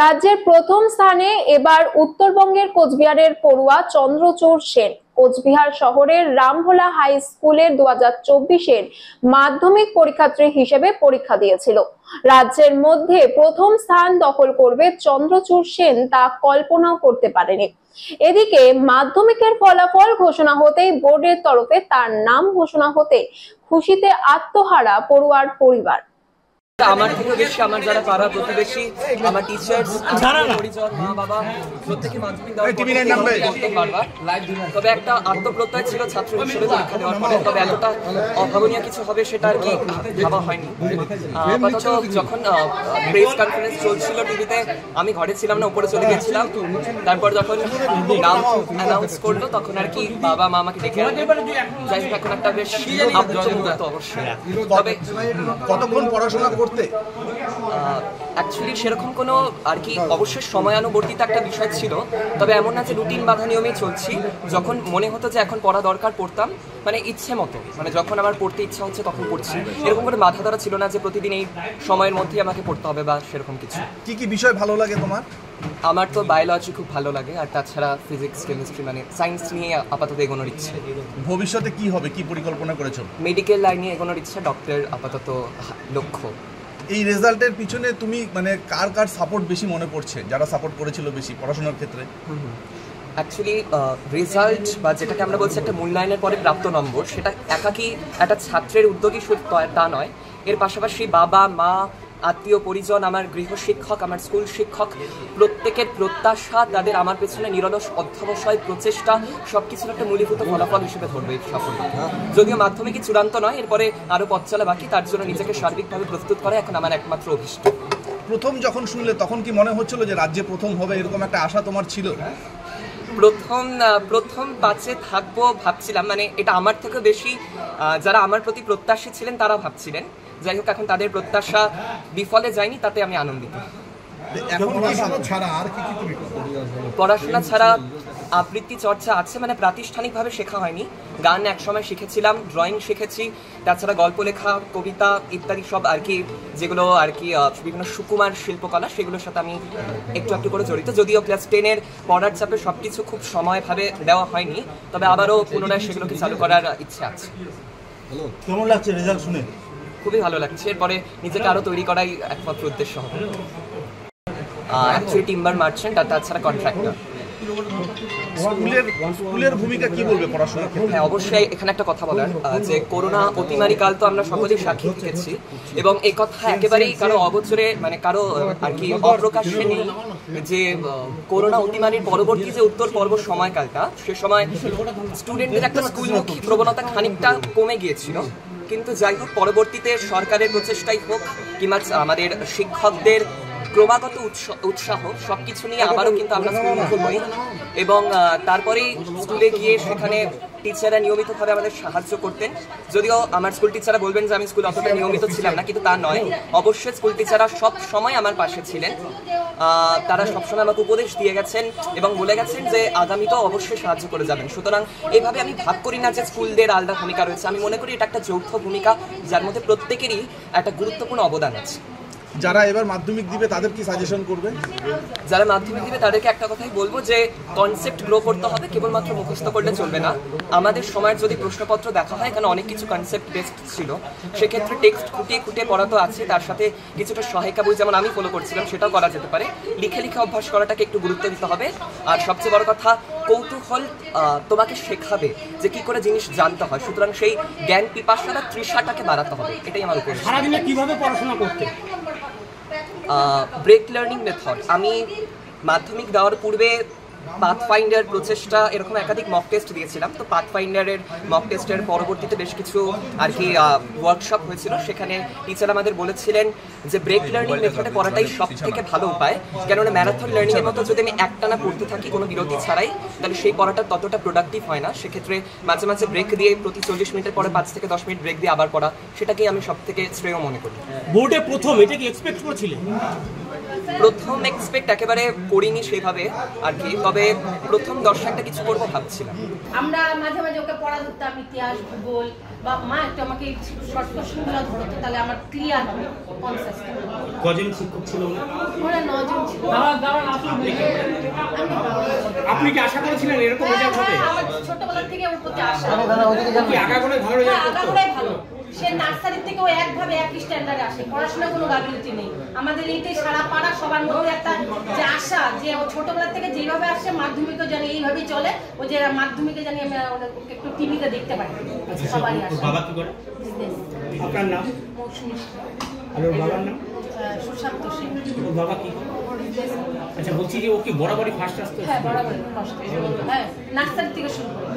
রাজ্যের প্রথম স্থানে এবার উত্তরবঙ্গের কোচবিহারের পড়ুয়া চন্দ্রচূড় সেন। কোচবিহার শহরের রামভোলা হাই স্কুলের 2024-এর মাধ্যমিক পরীক্ষার্থী হিসেবে পরীক্ষা দিয়েছিল। রাজ্যের মধ্যে প্রথম স্থান দখল করবে চন্দ্রচূড় সেন তা কল্পনাও করতে পারেনি। এদিকে মাধ্যমিকের ফলাফল ঘোষণা হতেই বোর্ডের তরফে তার নাম ঘোষণা হতে খুশিতে আত্মহারা পড়ুয়ার পরিবার। আমার থেকে বেশি আমার যারা পাড়া প্রতিবেশী, আমার টিচার্স, পরিজন, মা বাবা প্রত্যেকে মাধ্যমিক বারবার। তবে একটা আত্মপ্রত্যয় ছিল ছাত্র হিসেবে পরীক্ষা দেওয়ার পরে, তবে এতটা অভাবনীয় কিছু হবে সেটা আর কি ভাবা হয়নি। আপাতত যখন প্রেস কনফারেন্স চলছিল টিভিতে, আমি ঘরে ছিলাম না, উপরে চলে গেছিলাম। তারপর যখন নাম অ্যানাউন্স করলো তখন আর কি বাবা মা আমাকে ডেকে আনবে। যাই হোক, এখন একটা বেশ আপ্লুত অবশ্যই। তবে কতক্ষণ পড়াশোনা করতে অ্যাকচুয়ালি সেরকম কোনো আর কি অবশ্যই সময়ানুবর্তিত একটা বিষয় ছিল, তবে এমন না যে রুটিন বাঁধা নিয়মেই চলছি। যখন মনে হতো যে এখন পড়া দরকার পড়তাম, মানে ইচ্ছে মতো, মানে যখন আমার পড়তে ইচ্ছা হচ্ছে তখন পড়ছি। এরকম করে বাধা ধরা ছিল না যে প্রতিদিন এই সময়ের মধ্যেই আমাকে পড়তে হবে বা সেরকম কিছু। কি কি বিষয় ভালো লাগে তোমার? আমার তো বায়োলজি খুব ভালো লাগে, আর তাছাড়া ফিজিক্স, কেমিস্ট্রি, মানে সায়েন্স নিয়ে আপাতত এগোনোর ইচ্ছে। ভবিষ্যতে কি হবে, কি পরিকল্পনা করেছো? মেডিকেল লাইনে এগোনোর ইচ্ছে, ডক্টর আপাতত লক্ষ্য। এই রেজাল্টের পিছনে তুমি মানে কার সাপোর্ট বেশি মনে পড়ছে, যারা সাপোর্ট করেছিল বেশি পড়াশোনার ক্ষেত্রে? অ্যাকচুয়ালি রেজাল্ট বা যেটাকে আমরা বলছি একটা মূল্যায়নের পরে প্রাপ্ত নম্বর, সেটা একাকি একটা ছাত্রের উদ্যোগী শুধু তা নয়। এর পাশাপাশি বাবা মা, আত্মীয় পরিজন, আমার গৃহশিক্ষক, আমার স্কুল শিক্ষক, প্রত্যেকের প্রত্যাশা, তাদের আমার পেছনে নিরলস অধ্যবসায়, প্রচেষ্টা, সবকিছুর একটা মূলীভূত ফলাফল হিসেবে ধরবে এই সাফল্য। যদিও মাধ্যমিকই চূড়ান্ত নয়, এরপরে আরও পথ চলা বাকি, তার জন্য নিজেকে সার্বিকভাবে প্রস্তুত করা এখন আমার একমাত্র অভিষ্ট। প্রথম যখন শুনলে তখন কি মনে হচ্ছিল যে রাজ্যে প্রথম হবে, এরকম একটা আশা তোমার ছিল? প্রথম পাঁচে থাকবো ভাবছিলাম, মানে এটা আমার থেকে বেশি যারা আমার প্রতি প্রত্যাশী ছিলেন তারা ভাবছিলেন। যাই হোক, এখন তাদের প্রত্যাশা বিফলে যায়নি, তাতে আমি আনন্দিত। পড়াশোনা ছাড়া আবৃত্তি চর্চা আছে, মানে প্রাতিষ্ঠানিকভাবে শেখা হয়নি। গান একসময় শিখেছিলাম, ড্রয়িং শিখেছি, তাছাড়া গল্প লেখা, কবিতা ইত্যাদি সব আর কি, যেগুলো আর কি বিভিন্ন সুকুমার শিল্পকলা, সেগুলোর সাথে আমি একটু একটু করে জড়িত। যদিও ক্লাস 10-এর পড়ার চাপে সবকিছু খুব সময়ভাবে দেওয়া হয়নি, তবে আবারও পুনরায় সেগুলোকে চালু করার ইচ্ছে আছে। কেমন লাগছে রেজাল্ট শুনে? খুবই ভালো লাগছে। এরপরে নিজেকে আরও তৈরি করাই একমাত্র উদ্দেশ্য হবে। অ্যাকচুয়ালি টিম্বার মার্চেন্ট আর তাছাড়া কন্ট্রাক্টর। স্কুলের ভূমিকা কি বলবে পড়াশোনার ক্ষেত্রে? হ্যাঁ, অবশ্যই এখানে একটা কথা বলার, যে করোনা অতিমারি কাল তো আমরা সকলেই সাক্ষী থেকেছি, এবং এই কথা একেবারেই কারো অগোচরে, মানে কারো আর কি অপ্রকাশ্যে নেই যে করোনা অতিমারির পরবর্তী যে উত্তর পর্ব সময়কালটা, সে সময় স্টুডেন্টদের একটা স্কুলমুখী প্রবণতা খানিকটা কমে গিয়েছিল। কিন্তু যাই হোক, পরবর্তীতে সরকারের প্রচেষ্টাই হোক কিংবা আমাদের শিক্ষকদের ক্রমাগত উৎসাহ, সবকিছু নিয়ে আবারও কিন্তু আমরা স্কুলমুখী হই। এবং তারপরেই স্কুলে গিয়ে সেখানে টিচাররা নিয়মিতভাবে আমাদের সাহায্য করতেন। যদিও আমার স্কুল টিচাররা বলবেন যে আমি স্কুলে অতটা নিয়মিত ছিলাম না, কিন্তু তা নয়। অবশ্যই স্কুল টিচাররা সব সময় আমার পাশে ছিলেন। তারা সবসময় আমাকে উপদেশ দিয়ে গেছেন এবং বলে গেছেন যে আগামীতেও অবশ্যই সাহায্য করে যাবেন। সুতরাং এইভাবে আমি ভাব করি না যে স্কুলদের আলাদা ভূমিকা রয়েছে। আমি মনে করি এটা একটা যৌথ ভূমিকা, যার মধ্যে প্রত্যেকেরই একটা গুরুত্বপূর্ণ অবদান আছে। যারা এবার মাধ্যমিক দিবে তাদের কি সাজেশন করবে? যারা মাধ্যমিক দিবে তাদেরকে একটা কথাই বলবো যে কনসেপ্ট গ্রো করতে হবে, কেবলমাত্র মুখস্থ করলে চলবে না। আমাদের সময়ের যদি প্রশ্নপত্র দেখা হয়, এখানে অনেক কিছু কনসেপ্ট বেসড ছিল, সেক্ষেত্রে টেক্সট খুঁটিয়ে খুঁটিয়ে পড়া তো আছে, তার সাথে কিছুটা সহায়িকা বই যেমন আমি ফলো করছিলাম সেটাও করা যেতে পারে। লিখে লিখে অভ্যাস করাটাকে একটু গুরুত্ব দিতে হবে। আর সবচেয়ে বড় কথা, কৌতূহল তোমাকে শেখাবে যে কি করে জিনিস জানতে হয়। সুতরাং সেই জ্ঞান পিপাসাটা, তৃষাটাকে বাড়াতে হবে, এটাই আমার উপদেশ। সারাদিনে কিভাবে পড়াশোনা করতে? Break learning method. আমি মাধ্যমিক দেওয়ার পূর্বে পাথফাইন্ডার প্রচেষ্টা এরকম একাধিক মক টেস্ট দিয়েছিলাম। তো পাথফাইন্ডারের মক টেস্টের পরবর্তীতে বেশ কিছু আর কি ওয়ার্কশপ হয়েছিল। সেখানে টিচার আমাদের বলেছিলেন যে ব্রেক লার্নিং মেথডে পড়াটাই সব থেকে ভালো উপায়, কেননা ম্যারাথন লার্নিংয়ের মতো যদি আমি একটানা পড়তে থাকি কোনো বিরতি ছাড়াই, তাহলে সেই পড়াটা ততটা প্রোডাক্টিভ হয় না। সেক্ষেত্রে মাঝে মাঝে ব্রেক দিয়ে প্রতি 40 মিনিটের পরে 5 থেকে 10 মিনিট ব্রেক দিয়ে আবার পড়া, সেটাকেই আমি সব থেকে শ্রেয় মনে করি। বোর্ডে প্রথম এটা কি এক্সপেক্ট করেছিলেন? প্রথম এক্সপেক্ট একেবারে করিনি সেভাবে আর কি, তবে প্রথম 10-একটা কিছু করবো ভাবছিলাম। আমরা মাঝে মাঝে ওকে পড়া ধরতাম, ইতিহাস, ভূগোল, বা মা একটু আমাকে শর্ট কোশ্চেনগুলো ধরতো, তাহলে আমার ক্লিয়ার হবে কনসেপ্ট। কজন শিক্ষক ছিল? ওরা 9 জন ছিল। আপনি কি আশা করেছিলেন এরকম রেজাল্ট হবে? আমার ছোটবেলা থেকে ওর প্রতি আশা। কি আগাগোড়ায় ভালো রেজাল্ট করতো? আগাগোড়াই ভালো। সে নার্সারি থেকে ও একভাবে এক স্ট্যান্ডার্ডে আসে, পড়াশোনায় কোনো গাফিলতি নেই। আমাদের এইটাই সারা পাড়া সবার মধ্যে একটা যে আশা, যে ও ছোটবেলা থেকে যেভাবে আসে মাধ্যমিকও জানি এইভাবেই চলে, ও যে মাধ্যমিকে জানি আমি ওকে একটু টিভিতে দেখতে পাই। সবারই ওর আসে। বাবা কি করে? বিজনেস। আপনার নাম? মৌসুমী আর ওর বাবার নাম? সুশান্ত সেন। ওর বাবা কি করে? আচ্ছা, বলছি যে ও কি বরাবরই ফার্স্ট আসতো? হ্যাঁ, বরাবর কষ্ট। হ্যাঁ, নার্সারি থেকে শুরু করে।